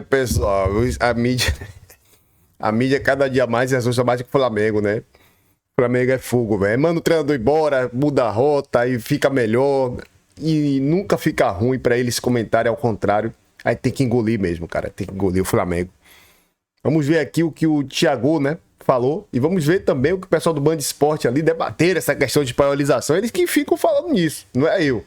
Pessoal, a mídia cada dia mais assusta mais que o Flamengo, né? O Flamengo é fogo, velho. Manda o treinador embora, muda a rota e fica melhor. E nunca fica ruim pra eles comentarem ao contrário. Aí tem que engolir mesmo, cara. Tem que engolir o Flamengo. Vamos ver aqui o que o Thiago, né, falou. E vamos ver também o que o pessoal do Band Esporte ali debater essa questão de paralisação. Eles que ficam falando nisso, não é eu.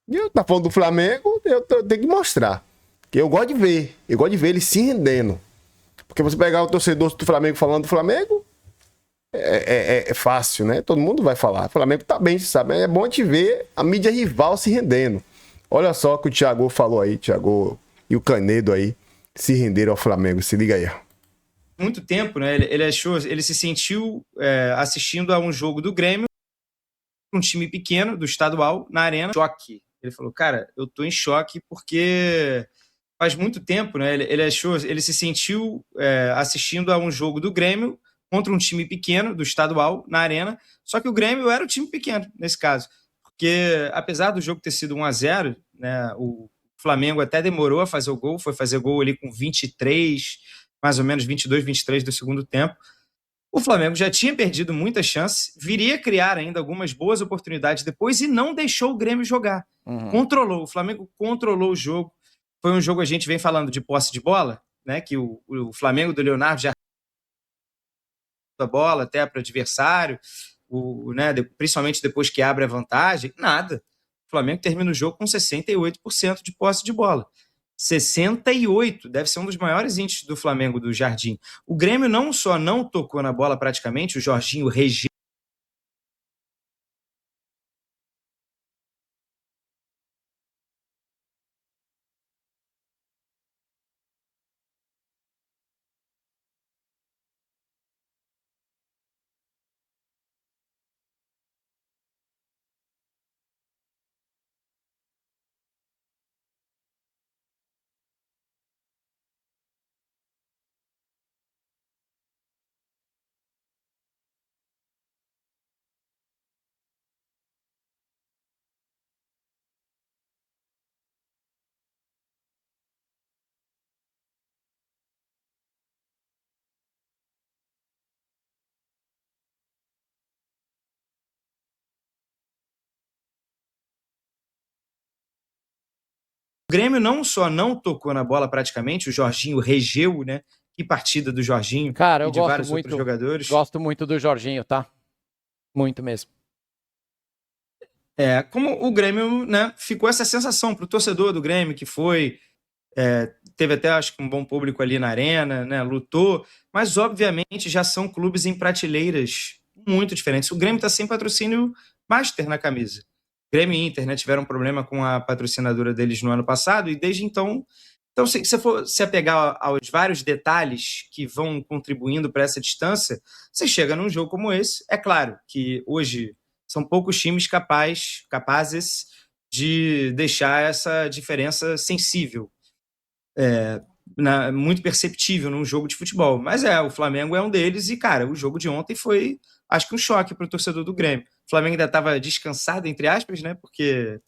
E eu tá falando do Flamengo, eu tenho que mostrar. Eu gosto de ver. Eu gosto de ver ele se rendendo. Porque você pegar o torcedor do Flamengo falando do Flamengo, é fácil, né? Todo mundo vai falar. O Flamengo tá bem, sabe? É bom te ver a mídia rival se rendendo. Olha só o que o Thiago falou aí, Thiago e o Canedo aí se renderam ao Flamengo. Se liga aí. Muito tempo, né? Ele se sentiu assistindo a um jogo do Grêmio, um time pequeno do estadual, na arena. Choque. Ele falou, cara, eu tô em choque porque faz muito tempo, né? Ele se sentiu assistindo a um jogo do Grêmio contra um time pequeno do estadual na arena, só que o Grêmio era o time pequeno nesse caso, porque apesar do jogo ter sido 1-0, né, o Flamengo até demorou a fazer o gol, foi fazer gol ali com 23, mais ou menos 22, 23 do segundo tempo. O Flamengo já tinha perdido muita chance, viria criar ainda algumas boas oportunidades depois e não deixou o Grêmio jogar. O Flamengo controlou o jogo. Foi um jogo, a gente vem falando de posse de bola, né? Que o Flamengo do Leonardo já a bola até para o adversário, né, principalmente depois que abre a vantagem. Nada. O Flamengo termina o jogo com 68% de posse de bola. 68, deve ser um dos maiores índices do Flamengo, do Jardim. O Grêmio não só não tocou na bola praticamente, o Jorginho regeu. O Grêmio não só não tocou na bola praticamente, o Jorginho regeu, né? Que partida do Jorginho. Cara, eu e de vários outros jogadores. Gosto muito do Jorginho, tá? Muito mesmo. Como o Grêmio, né, ficou essa sensação para o torcedor do Grêmio, que teve até, acho que, um bom público ali na arena, né, lutou, mas obviamente já são clubes em prateleiras muito diferentes. O Grêmio está sem patrocínio master na camisa. Grêmio e Inter, né, tiveram um problema com a patrocinadora deles no ano passado e desde então, se você for se apegar aos vários detalhes que vão contribuindo para essa distância, você chega num jogo como esse. É claro que hoje são poucos times capazes de deixar essa diferença sensível, muito perceptível num jogo de futebol. Mas o Flamengo é um deles e, cara, o jogo de ontem foi, acho que um choque para o torcedor do Grêmio. O Flamengo ainda estava descansado, entre aspas, né? Porque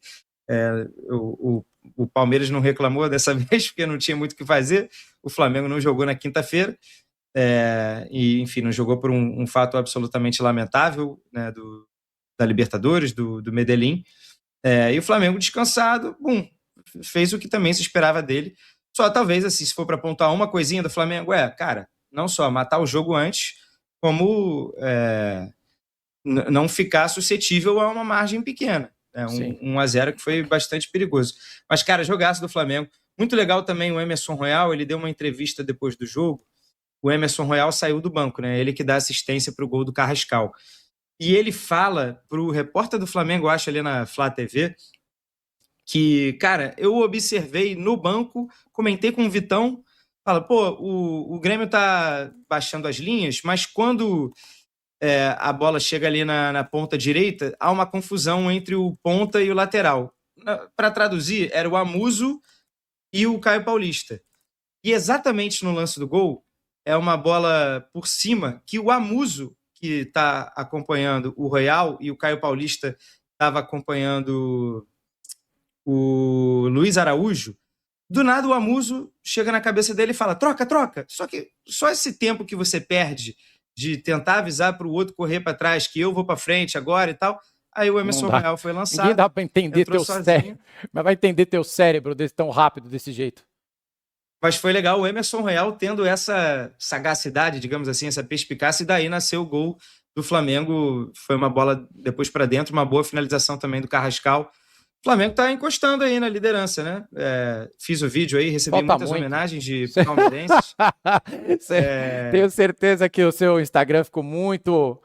o Palmeiras não reclamou dessa vez, porque não tinha muito o que fazer. O Flamengo não jogou na quinta-feira. E, enfim, não jogou por um fato absolutamente lamentável, né, da Libertadores, do Medellín. E o Flamengo descansado, fez o que também se esperava dele. Só talvez, assim, se for para apontar uma coisinha do Flamengo, cara, não só matar o jogo antes, como não ficar suscetível a uma margem pequena. 1-0 que foi bastante perigoso. Mas, cara, jogaço do Flamengo. Muito legal também o Emerson Royal, ele deu uma entrevista depois do jogo. O Emerson Royal saiu do banco, né? Ele que dá assistência para o gol do Carrascal. E ele fala para o repórter do Flamengo, acho ali na Flá TV, que, cara, eu observei no banco, comentei com o Vitão, fala, o Grêmio tá baixando as linhas, mas quando a bola chega ali na ponta direita, há uma confusão entre o ponta e o lateral. Para traduzir, era o Amuso e o Caio Paulista. E exatamente no lance do gol, é uma bola por cima que o Amuso, que está acompanhando o Royal, e o Caio Paulista estava acompanhando o Luiz Araújo, Do nada o Amuso chega na cabeça dele e fala, troca. Só que só esse tempo que você perde de tentar avisar para o outro correr para trás, que eu vou para frente agora e tal. Aí o Emerson Royal foi lançado. Ninguém dá para entender entrou teu sozinho. cérebro. Mas vai entender teu cérebro tão rápido desse jeito. Mas foi legal o Emerson Royal tendo essa sagacidade, digamos assim, essa perspicácia, e daí nasceu o gol do Flamengo. Foi uma bola depois para dentro, uma boa finalização também do Carrascal. O Flamengo está encostando aí na liderança, né? Fiz o vídeo aí, recebi muitas homenagens de palmeirenses. Tenho certeza que o seu Instagram ficou muito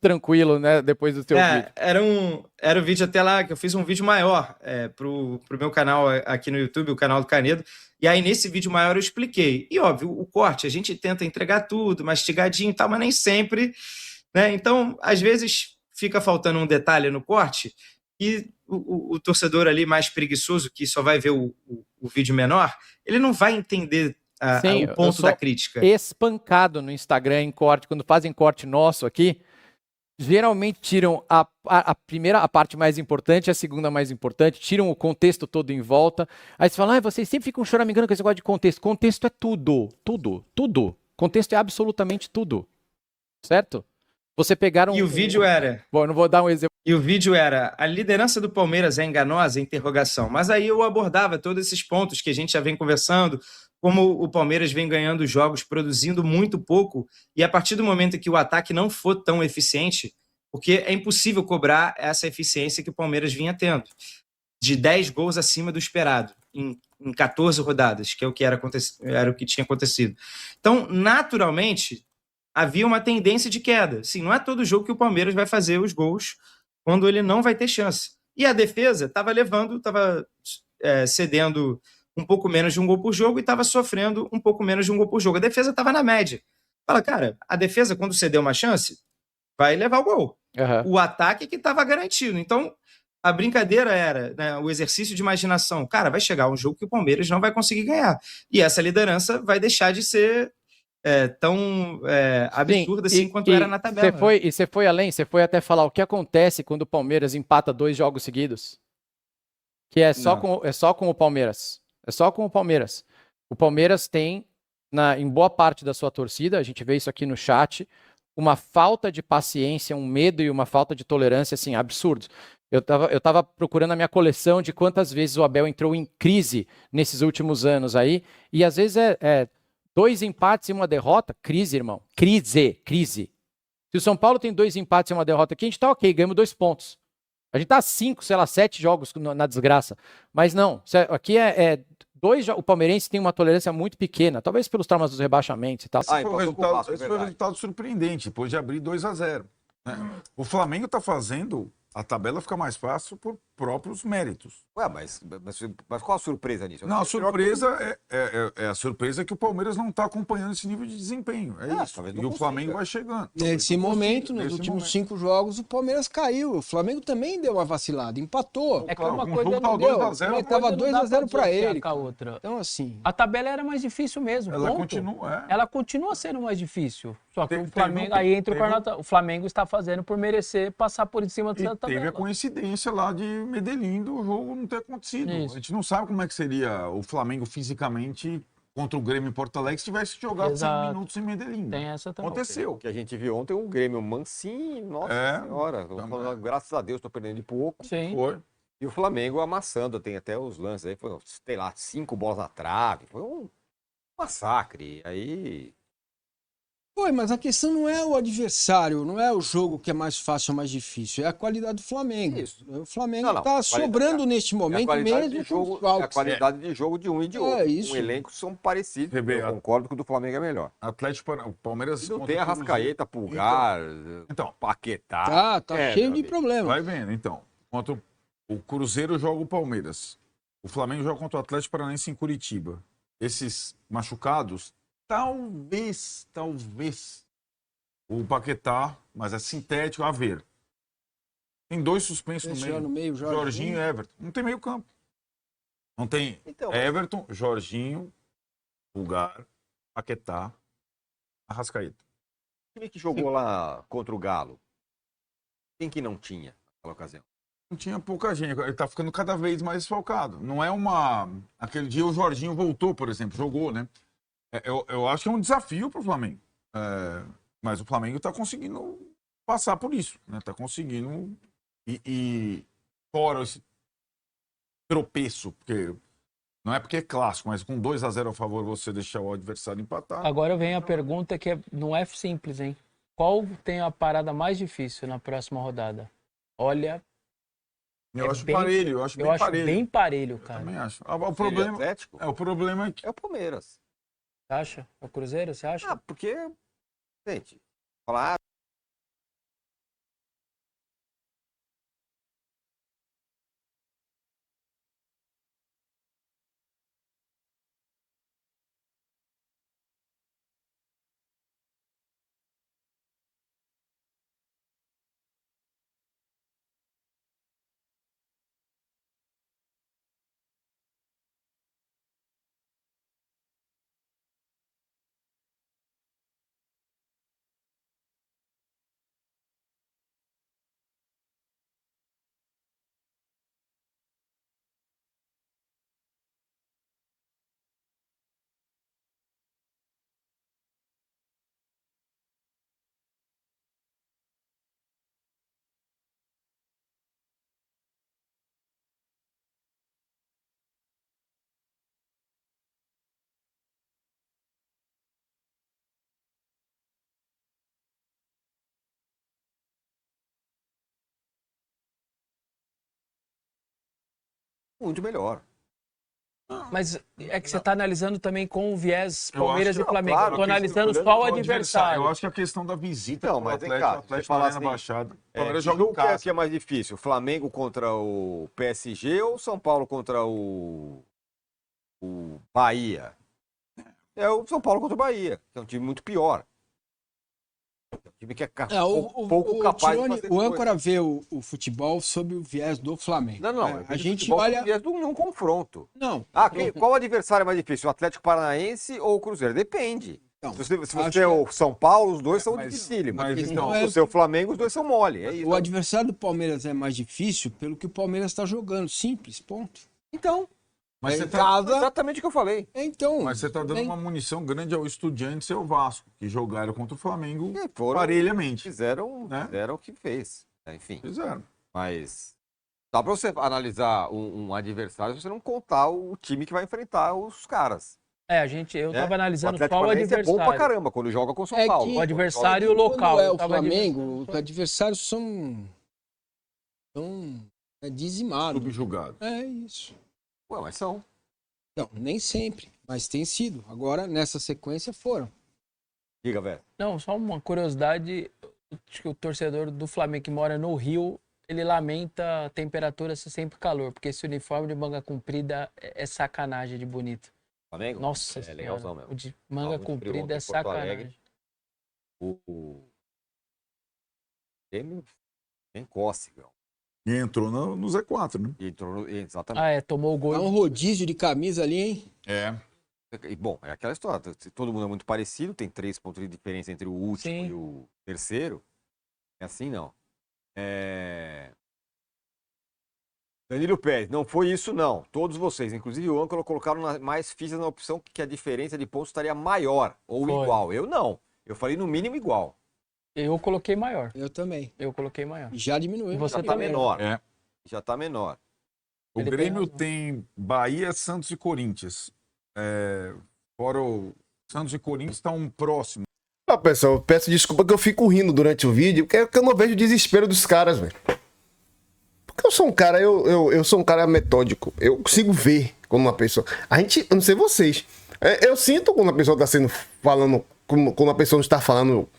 tranquilo, né? Depois do seu vídeo. Era um vídeo até lá, que eu fiz um vídeo maior pro meu canal aqui no YouTube, o canal do Canedo. E aí, nesse vídeo maior, eu expliquei. E, óbvio, o corte, a gente tenta entregar tudo, mastigadinho e tal, mas nem sempre, né? Então, às vezes, fica faltando um detalhe no corte e o torcedor ali mais preguiçoso, que só vai ver o vídeo menor, ele não vai entender o ponto da crítica. Espancado no Instagram em corte, quando fazem corte nosso aqui, geralmente tiram a primeira, a parte mais importante, a segunda mais importante, tiram o contexto todo em volta. Aí você fala, vocês sempre ficam choramingando com esse negócio de contexto. Contexto é tudo. Contexto é absolutamente tudo. Certo? Você pegaram... E o vídeo era... Bom, eu não vou dar um exemplo. E o vídeo era, a liderança do Palmeiras é enganosa? Interrogação. Mas aí eu abordava todos esses pontos que a gente já vem conversando, como o Palmeiras vem ganhando jogos, produzindo muito pouco, e a partir do momento que o ataque não for tão eficiente, porque é impossível cobrar essa eficiência que o Palmeiras vinha tendo, de 10 gols acima do esperado, em 14 rodadas, que é o que era o que tinha acontecido. Então, naturalmente, havia uma tendência de queda. Sim, não é todo jogo que o Palmeiras vai fazer os gols quando ele não vai ter chance. E a defesa estava cedendo um pouco menos de um gol por jogo e estava sofrendo um pouco menos de um gol por jogo. A defesa estava na média. Fala, cara, a defesa, quando ceder uma chance, vai levar o gol. Uhum. O ataque que estava garantido. Então, a brincadeira era, né, o exercício de imaginação. Cara, vai chegar um jogo que o Palmeiras não vai conseguir ganhar. E essa liderança vai deixar de ser tão absurda assim quanto era na tabela. Você foi além, você foi até falar o que acontece quando o Palmeiras empata 2 jogos seguidos. Que é só com o Palmeiras. É só com o Palmeiras. O Palmeiras tem, em boa parte da sua torcida, a gente vê isso aqui no chat, uma falta de paciência, um medo e uma falta de tolerância, assim, absurdos. Eu tava procurando a minha coleção de quantas vezes o Abel entrou em crise nesses últimos anos aí, e às vezes 2 empates e uma derrota, crise, irmão. Crise. Se o São Paulo tem 2 empates e uma derrota aqui, a gente tá ok, ganhamos 2 pontos. A gente tá 5, 7 jogos na desgraça. Mas não, aqui o palmeirense tem uma tolerância muito pequena, talvez pelos traumas dos rebaixamentos e tal. Esse foi o resultado surpreendente, depois de abrir 2-0. Né? O Flamengo tá fazendo a tabela fica mais fácil por próprios méritos. Ué, mas qual a surpresa nisso? Não, a surpresa é a surpresa que o Palmeiras não está acompanhando esse nível de desempenho. É isso. E o Flamengo vai chegando. Nesse momento, nos últimos 5 jogos, o Palmeiras caiu. O Flamengo também deu uma vacilada, empatou. É que uma coisa não deu. Estava 2-0 para ele. Com a outra. Então, assim... A tabela era mais difícil mesmo. Ela continua sendo mais difícil. Só que o Flamengo, aí entra o Flamengo está fazendo por merecer passar por cima dessa tabela. Teve a coincidência lá de Medellín do jogo não ter acontecido. Isso. A gente não sabe como é que seria o Flamengo fisicamente contra o Grêmio em Porto Alegre se tivesse jogado 100 minutos em Medellín. Tem essa também. Aconteceu. O que a gente viu ontem, um Grêmio mansinho, nossa senhora. Graças a Deus, estou perdendo de pouco. Sim. Foi. E o Flamengo amassando, tem até os lances aí, foi, sei lá, 5 bolas na trave, foi um massacre. Aí... Foi, mas a questão não é o adversário, não é o jogo que é mais fácil ou mais difícil, é a qualidade do Flamengo. Isso. O Flamengo está sobrando neste momento mesmo com os a qualidade de jogo de um e de outro. Isso. Um elenco são parecidos, eu concordo que o do Flamengo é melhor. O Palmeiras... Não tem Arrascaeta, Pulgar, então, Paquetá. Tá cheio de problema. Vai vendo, então. Contra o Cruzeiro joga o Palmeiras. O Flamengo joga contra o Atlético Paranaense em Curitiba. Esses machucados... Talvez o Paquetá, mas é sintético, a ver. Tem 2 suspensos no meio, Jorginho e Everton. Não tem meio campo. Não tem Everton, Jorginho, Pulgar, Paquetá, Arrascaeta. O time que jogou lá contra o Galo, quem que não tinha naquela ocasião? Não tinha pouca gente. Ele tá ficando cada vez mais desfalcado. Não é uma... Aquele dia o Jorginho voltou, por exemplo, jogou, né? Eu acho que é um desafio pro Flamengo. Mas o Flamengo tá conseguindo passar por isso, né? Tá conseguindo... E fora esse tropeço, porque... Não é porque é clássico, mas com 2-0 a favor você deixar o adversário empatar. Agora vem a pergunta que não é simples, hein? Qual tem a parada mais difícil na próxima rodada? Olha... Eu acho parelho, eu acho bem parelho, cara. Eu também acho. O problema, o problema é que... É o Palmeiras. Você acha? É o Cruzeiro, você acha? Porque, gente, falar... Muito melhor. Mas é que você está analisando também com o viés Palmeiras e Flamengo. Claro, Estou analisando só o adversário. Eu acho que a questão da visita Não, do mas Atlético, cá, o Atlético falar Arena assim, Baixada. O Palmeiras que joga em jogo casa. que é mais difícil? Flamengo contra o PSG ou São Paulo contra o Bahia? É o São Paulo contra o Bahia, que é um time muito pior. É um time que é pouco capaz Tirone, de fazer o âncora vê o futebol sob o viés do Flamengo. Não. A gente olha... num confronto. Não. Qual adversário é mais difícil? O Atlético Paranaense ou o Cruzeiro? Depende. Não, Se você é o São Paulo, os dois são dificílimos. então, Se você é o Flamengo, os dois são mole. É isso. O adversário do Palmeiras é mais difícil pelo que o Palmeiras está jogando. Simples, ponto. Então, Mas você em tá... casa... exatamente o que eu falei. Então... Mas você está dando uma munição grande ao Estudiantes e ao Vasco, que jogaram contra o Flamengo Foram, parelhamente. Fizeram o que fez. Enfim. Fizeram. Mas dá pra você analisar um adversário se você não contar o time que vai enfrentar os caras. Eu tava analisando o só o adversário. É bom pra caramba quando joga com o São Paulo. O adversário local. Quando é o Flamengo, os adversários são dizimados. Subjugados. É isso. Ué, mas são. Não, nem sempre, mas tem sido. Agora, nessa sequência, foram. Diga, velho. Não, só uma curiosidade. Acho que o torcedor do Flamengo que mora no Rio, ele lamenta a temperatura ser sempre calor, porque esse uniforme de manga comprida é sacanagem de bonito. Flamengo? Nossa, é legalzão mesmo. O de manga comprida é sacanagem. O Grêmio tem cócega. E entrou no Z4, né? Exatamente. Tomou o gol. É um rodízio de camisa ali, hein? E, bom, é aquela história. Todo mundo é muito parecido, tem 3 pontos de diferença entre o último e o terceiro. É assim, não. Danilo Pérez, não foi isso, não. Todos vocês, inclusive o âncora, colocaram mais fichas na opção que a diferença de pontos estaria maior ou igual. Eu não. Eu falei no mínimo igual. Eu coloquei maior. Eu também. Eu coloquei maior. Já diminuiu. E você já tá menor. Já tá menor. O Grêmio tem Bahia, Santos e Corinthians. Fora o Santos e Corinthians estão próximos. Pessoal, eu peço desculpa que eu fico rindo durante o vídeo, porque eu não vejo o desespero dos caras, velho. Porque eu sou um cara, eu sou um cara metódico. Eu consigo ver quando uma pessoa... eu não sei vocês. Eu sinto quando a pessoa tá falando... Quando a pessoa não está falando...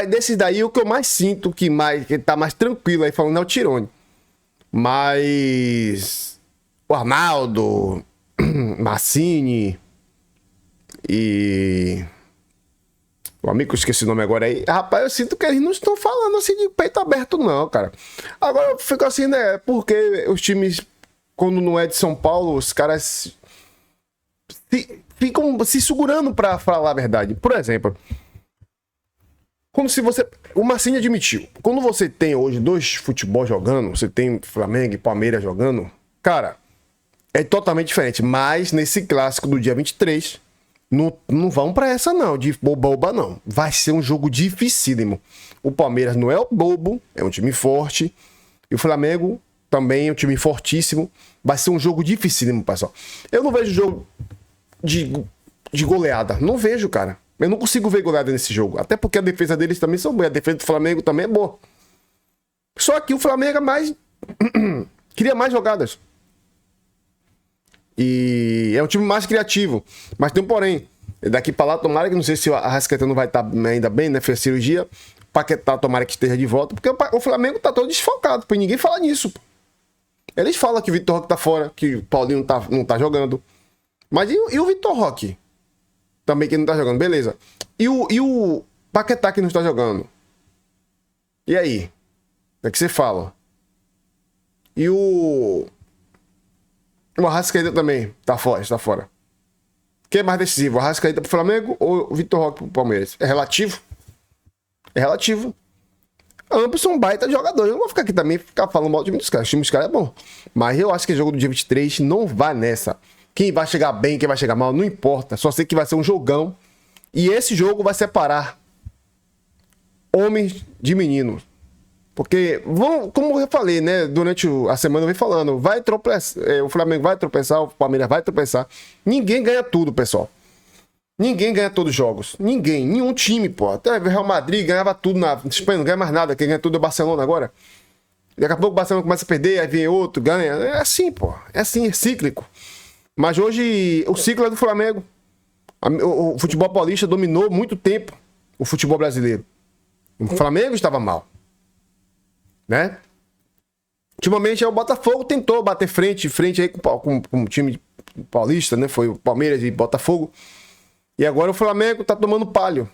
Desse daí, o que eu mais sinto que tá mais tranquilo aí falando é o Tirone. Mas... O Arnaldo... Massini... E... O amigo que eu esqueci o nome agora aí. Rapaz, eu sinto que eles não estão falando assim de peito aberto, não, cara. Agora eu fico assim, né? Porque os times, quando não é de São Paulo, os caras ficam se segurando pra falar a verdade. Por exemplo, Como se você... O Marcinho admitiu. Quando você tem hoje 2 futebol jogando, você tem Flamengo e Palmeiras jogando, cara, é totalmente diferente. Mas nesse clássico do dia 23, não vão pra essa não, de boba não. Vai ser um jogo dificílimo. O Palmeiras não é o bobo, é um time forte. E o Flamengo também é um time fortíssimo. Vai ser um jogo dificílimo, pessoal. Eu não vejo jogo de goleada. Não vejo, cara. Eu não consigo ver goleada nesse jogo. Até porque a defesa deles também são boas. A defesa do Flamengo também é boa. Só que o Flamengo é mais... cria mais jogadas. E é um time mais criativo. Mas tem um porém. Daqui pra lá, tomara que não sei se a Arrascaeta não vai estar ainda bem, né? Fez cirurgia. Paquetá, tomara que esteja de volta. Porque o Flamengo tá todo desfalcado. Pô, ninguém fala nisso. Pô. Eles falam que o Vitor Roque tá fora, que o Paulinho não tá jogando. Mas e o Vitor Roque? Também que não tá jogando, beleza. E o Paquetá que não está jogando? E aí? O que você fala? E o Arrascaeta também tá fora. Quem é mais decisivo? O Arrascaeta pro Flamengo ou o Vitor Roque pro Palmeiras? É relativo? É relativo. Ambos são baita jogadores. Eu não vou ficar aqui também falando mal do time dos caras. O time dos caras é bom. Mas eu acho que o jogo do dia 23 não vai nessa. Quem vai chegar bem, quem vai chegar mal, não importa. Só sei que vai ser um jogão. E esse jogo vai separar homens de meninos. Porque, como eu falei, né? Durante a semana eu venho falando. Vai tropeçar, o Flamengo vai tropeçar, o Palmeiras vai tropeçar. Ninguém ganha tudo, pessoal. Ninguém ganha todos os jogos. Ninguém. Nenhum time, pô. Até o Real Madrid ganhava tudo na Espanha, não ganha mais nada. Quem ganha tudo é o Barcelona agora. Daqui a pouco o Barcelona começa a perder, aí vem outro, ganha. É assim, pô. É assim, é cíclico. Mas hoje o ciclo é do Flamengo. O futebol paulista dominou muito tempo o futebol brasileiro. O Flamengo estava mal. Né? Ultimamente o Botafogo tentou bater frente aí com o time paulista, né? Foi o Palmeiras e Botafogo. E agora o Flamengo tá tomando palio.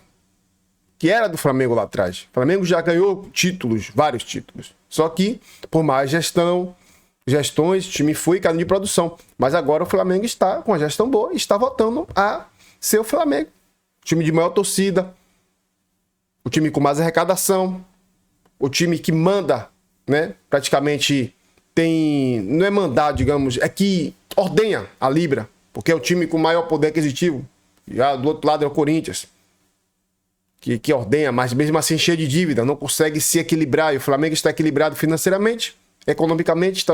Que era do Flamengo lá atrás. O Flamengo já ganhou títulos, vários títulos. Só que, por mais gestões, o time foi caindo de produção. Mas agora o Flamengo está com a gestão boa e está voltando a ser o Flamengo. O time de maior torcida, o time com mais arrecadação, o time que manda, né? Praticamente não é mandar, digamos, é que ordenha a Libra, porque é o time com maior poder aquisitivo. Já do outro lado é o Corinthians, que ordenha, mas mesmo assim cheio de dívida, não consegue se equilibrar. E o Flamengo está equilibrado financeiramente, economicamente,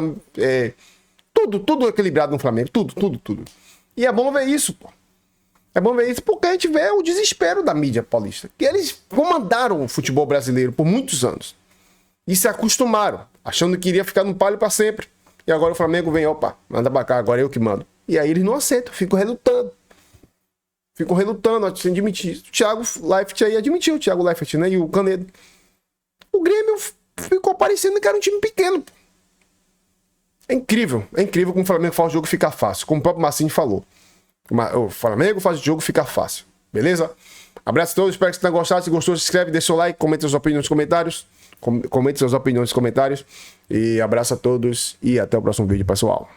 tudo equilibrado no Flamengo, tudo. E é bom ver isso, pô. É bom ver isso porque a gente vê o desespero da mídia paulista. Que eles comandaram o futebol brasileiro por muitos anos. E se acostumaram, achando que iria ficar no palio para sempre. E agora o Flamengo vem, opa, manda pra cá, agora eu que mando. E aí eles não aceitam, ficam relutando, sem admitir. O Thiago Leifert aí admitiu, o Thiago Leifert, né? E o Canedo. O Grêmio ficou parecendo que era um time pequeno. É incrível como o Flamengo faz o jogo ficar fácil, como o próprio Marcinho falou. O Flamengo faz o jogo ficar fácil, beleza? Abraço a todos, espero que você tenha gostado. Se gostou, se inscreve, deixa o like, comenta suas opiniões nos comentários. Comente suas opiniões nos comentários. E abraço a todos e até o próximo vídeo, pessoal.